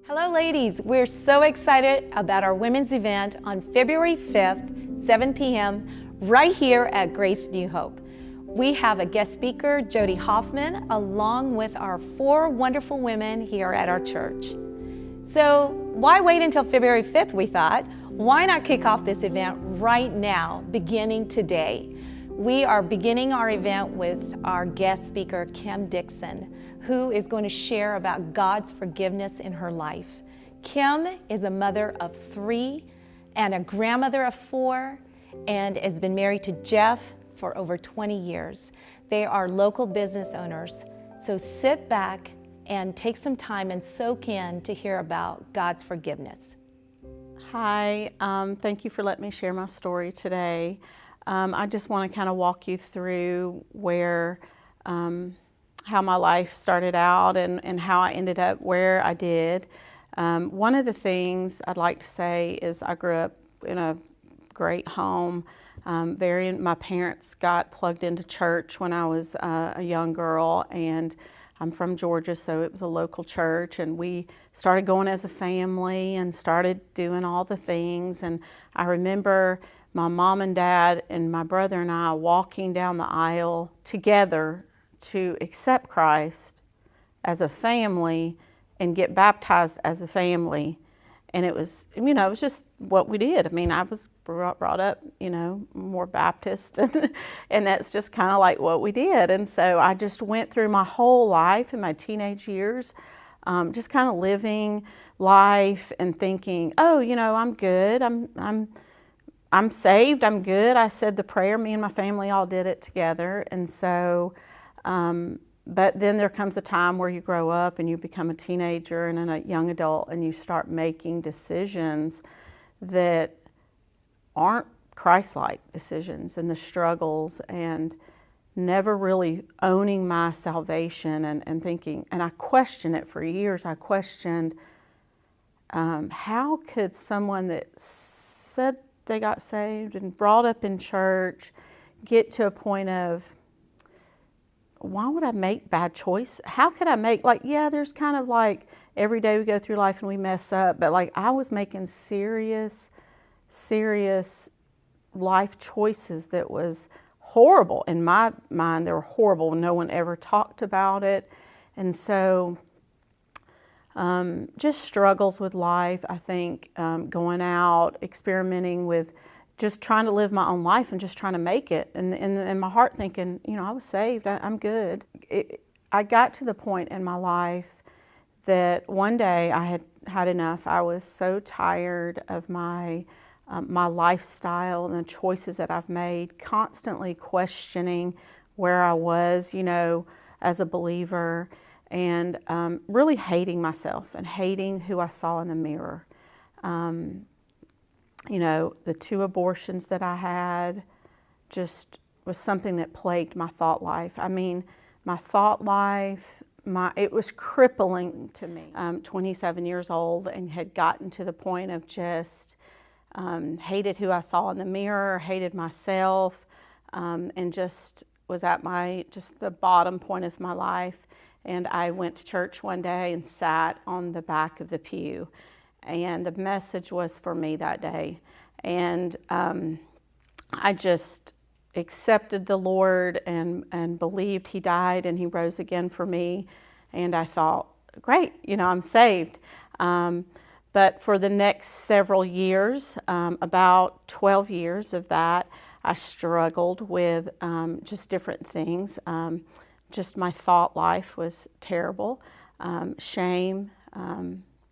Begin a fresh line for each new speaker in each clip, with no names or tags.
Hello ladies, we're so excited about our women's event on February 5th, 7 p.m. right here at Grace New Hope. We have a guest speaker, Jody Hoffman, along with our 4 wonderful women here at our church. So why wait until February 5th, we thought? Why not kick off this event right now, beginning today? We are beginning our event with our guest speaker, Kim Dixon, who is going to share about God's forgiveness in her life. Kim is a mother of 3 and a grandmother of 4 and has been married to Jeff for over 20 years. They are local business owners. So sit back and take some time and soak in to hear about God's forgiveness.
Hi, thank you for letting me share my story today. I just want to kind of walk you through how my life started out and how I ended up where I did. One of the things I'd like to say is I grew up in a great home. My parents got plugged into church when I was a young girl, and I'm from Georgia, so it was a local church, and we started going as a family and started doing all the things. And I remember my mom and dad and my brother and I walking down the aisle together to accept Christ as a family and get baptized as a family. And it was, it was just what we did. I mean, I was brought up, more Baptist, and that's just kind of like what we did. And so I just went through my whole life in my teenage years, just kind of living life and thinking, oh, I'm good. I'm saved. I'm good. I said the prayer. Me and my family all did it together. And so, but then there comes a time where you grow up and you become a teenager and then a young adult, and you start making decisions that aren't Christ-like decisions, and the struggles, and never really owning my salvation and thinking, and I questioned it for years. I questioned how could someone that said they got saved and brought up in church get to a point of, why would I make bad choice? How could I make, there's kind of like every day we go through life and we mess up, but I was making serious life choices that was horrible. In my mind, they were horrible. No one ever talked about it. And so just struggles with life, I think, going out, experimenting with just trying to live my own life and just trying to make it. And in my heart thinking, I was saved, I'm good. I got to the point in my life that one day I had had enough. I was so tired of my lifestyle and the choices that I've made, constantly questioning where I was, as a believer, and really hating myself and hating who I saw in the mirror. The 2 abortions that I had just was something that plagued my thought life. I mean, my thought life, it was crippling to me. 27 years old and had gotten to the point of just hated who I saw in the mirror, hated myself, and just was at the bottom point of my life. And I went to church one day and sat on the back of the pew. And the message was for me that day. And I just accepted the Lord and believed He died and He rose again for me. And I thought, great, I'm saved. But for the next several years, about 12 years of that, I struggled with just different things. Just my thought life was terrible. Shame,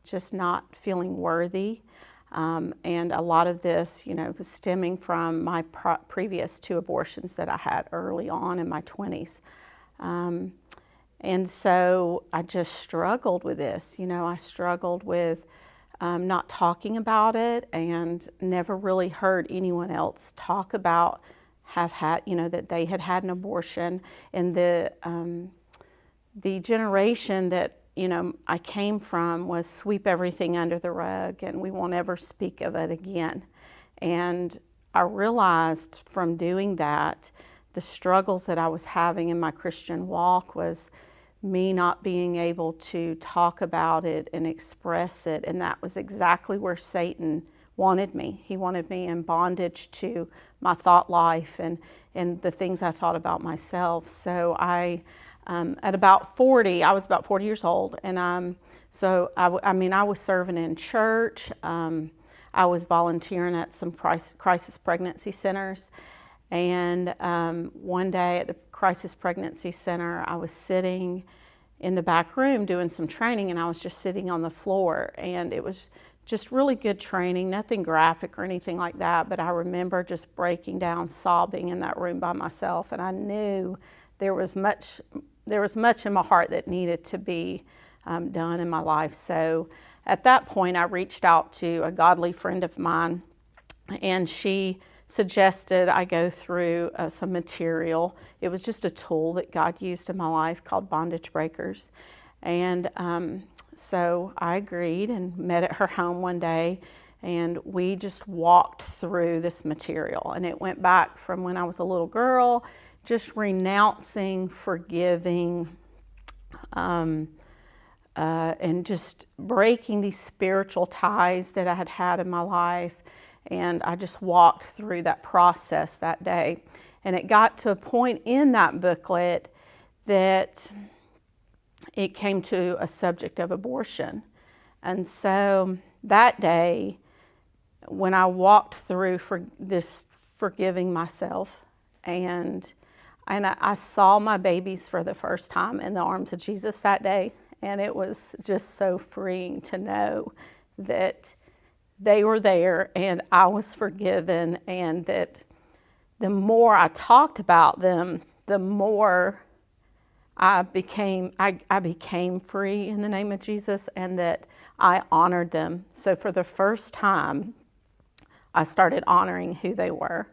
just not feeling worthy. And a lot of this, was stemming from my previous 2 abortions that I had early on in my 20s. And so I just struggled with this. I struggled with not talking about it, and never really heard anyone else talk about that they had had an abortion. And the generation that I came from was sweep everything under the rug and we won't ever speak of it again. And I realized from doing that, the struggles that I was having in my Christian walk was me not being able to talk about it and express it. And that was exactly where Satan wanted me. He wanted me in bondage to my thought life and the things I thought about myself. So I was about 40 years old, and I was serving in church. I was volunteering at some crisis pregnancy centers, and one day at the crisis pregnancy center, I was sitting in the back room doing some training, and I was just sitting on the floor, and it was just really good training, nothing graphic or anything like that, but I remember just breaking down, sobbing in that room by myself, and I knew there was much in my heart that needed to be done in my life. So at that point, I reached out to a godly friend of mine, and she suggested I go through some material. It was just a tool that God used in my life called Bondage Breakers. And so I agreed and met at her home one day, and we just walked through this material. And it went back from when I was a little girl, just renouncing, forgiving, and just breaking these spiritual ties that I had had in my life. And I just walked through that process that day. And it got to a point in that booklet that it came to a subject of abortion. And so that day, when I walked through forgiving myself, and I saw my babies for the first time in the arms of Jesus that day, and it was just so freeing to know that they were there and I was forgiven, and that the more I talked about them, the more I became free in the name of Jesus, and that I honored them. So for the first time, I started honoring who they were,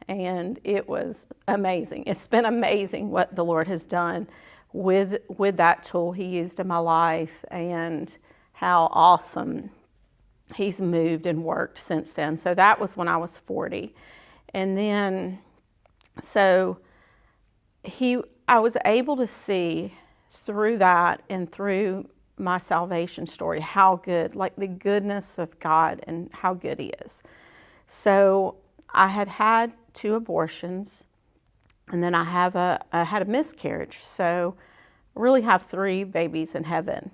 and it was amazing. It's been amazing what the Lord has done with that tool He used in my life, and how awesome He's moved and worked since then. So that was when I was 40. And then, I was able to see through that and through my salvation story how good, like the goodness of God and how good He is. So I had 2 abortions, and then I had a miscarriage. So I really have 3 babies in heaven.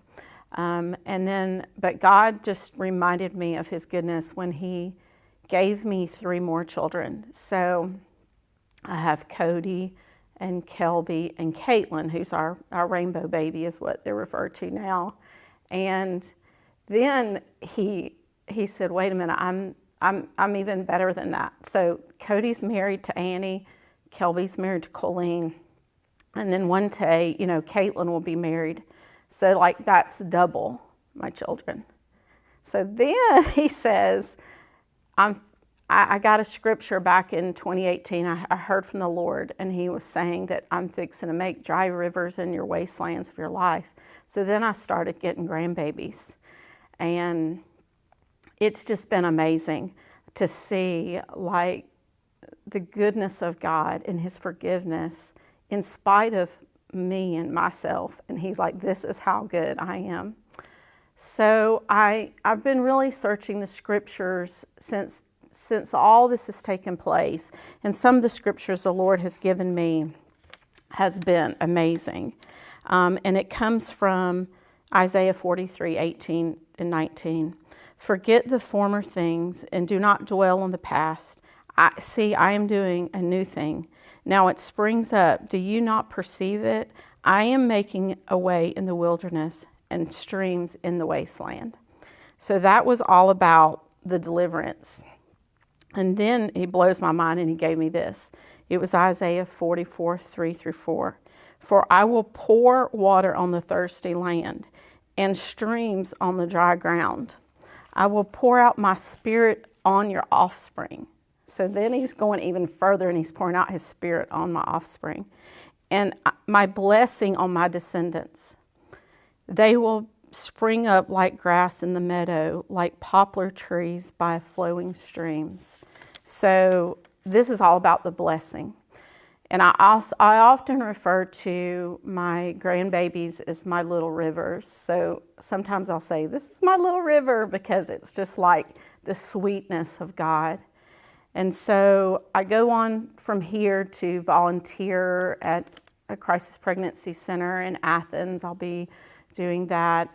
But God just reminded me of His goodness when He gave me 3 more children. So I have Cody and Kelby and Caitlin, who's our rainbow baby is what they're referred to now. And then he said, wait a minute, I'm even better than that. So Cody's married to Annie, Kelby's married to Colleen, and then one day, Caitlin will be married. So that's double my children. So then He says, I got a scripture back in 2018. I heard from the Lord, and He was saying that I'm fixing to make dry rivers in your wastelands of your life. So then I started getting grandbabies, and it's just been amazing to see the goodness of God and His forgiveness in spite of me and myself. And He's like, this is how good I am. So I've been really searching the scriptures since all this has taken place. And some of the scriptures the Lord has given me has been amazing. And it comes from Isaiah 43:18 and 19. Forget the former things and do not dwell on the past. I am doing a new thing. Now it springs up. Do you not perceive it? I am making a way in the wilderness and streams in the wasteland. So that was all about the deliverance. And then He blows my mind, and He gave me this. It was Isaiah 44:3-4. For I will pour water on the thirsty land and streams on the dry ground. I will pour out my Spirit on your offspring. So then He's going even further, and He's pouring out His Spirit on my offspring. And my blessing on my descendants. They will spring up like grass in the meadow, like poplar trees by flowing streams. So this is all about the blessing. And I often refer to my grandbabies as my little rivers. So sometimes I'll say, this is my little river, because it's just like the sweetness of God. And so I go on from here to volunteer at a crisis pregnancy center in Athens. I'll be doing that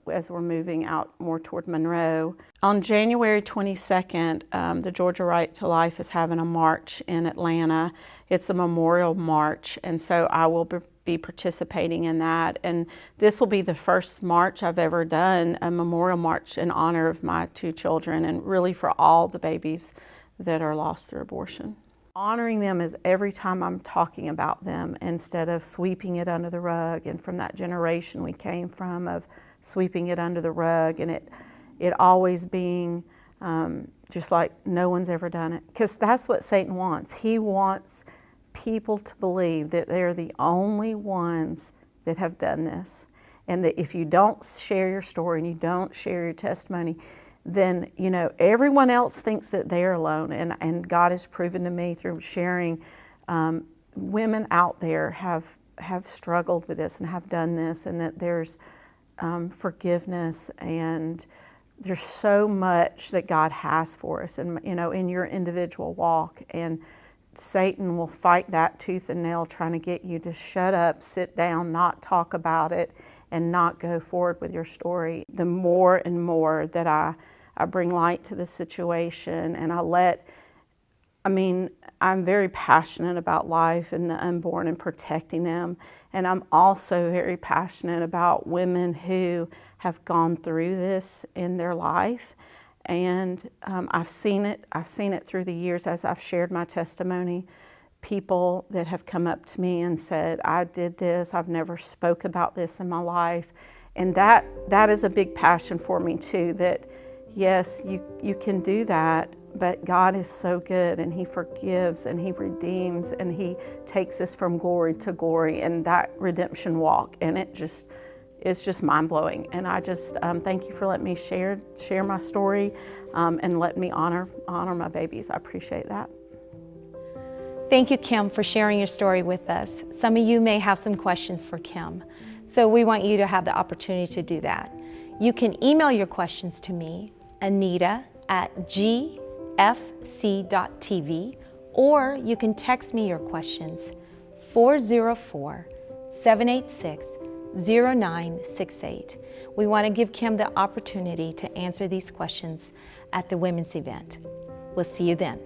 as we're moving out more toward Monroe. On January 22nd, the Georgia Right to Life is having a march in Atlanta. It's a memorial march, and so I will be participating in that. And this will be the first march I've ever done, a memorial march in honor of my 2 children, and really for all the babies that are lost through abortion. Honoring them is every time I'm talking about them, instead of sweeping it under the rug, and from that generation we came from of sweeping it under the rug, and it always being just like no one's ever done it. Because that's what Satan wants. He wants people to believe that they're the only ones that have done this, and that if you don't share your story and you don't share your testimony, then, you know, everyone else thinks that they're alone. And God has proven to me through sharing, women out there have struggled with this and have done this, and that there's forgiveness, and there's so much that God has for us, and, you know, in your individual walk. And Satan will fight that tooth and nail, trying to get you to shut up, sit down, not talk about it, and not go forward with your story. The more and more that I bring light to the situation, and I'm very passionate about life and the unborn and protecting them. And I'm also very passionate about women who have gone through this in their life. And I've seen it through the years as I've shared my testimony. People that have come up to me and said, I did this, I've never spoke about this in my life. And that is a big passion for me too, that yes, you can do that, but God is so good, and He forgives and He redeems, and He takes us from glory to glory, and that redemption walk, and it's just mind-blowing. And I just thank you for letting me share my story, and letting me honor my babies. I appreciate that.
Thank you, Kim, for sharing your story with us. Some of you may have some questions for Kim, so we want you to have the opportunity to do that. You can email your questions to me, anita@gfc.tv, or you can text me your questions, 404-786-0968. We want to give Kim the opportunity to answer these questions at the women's event. We'll see you then.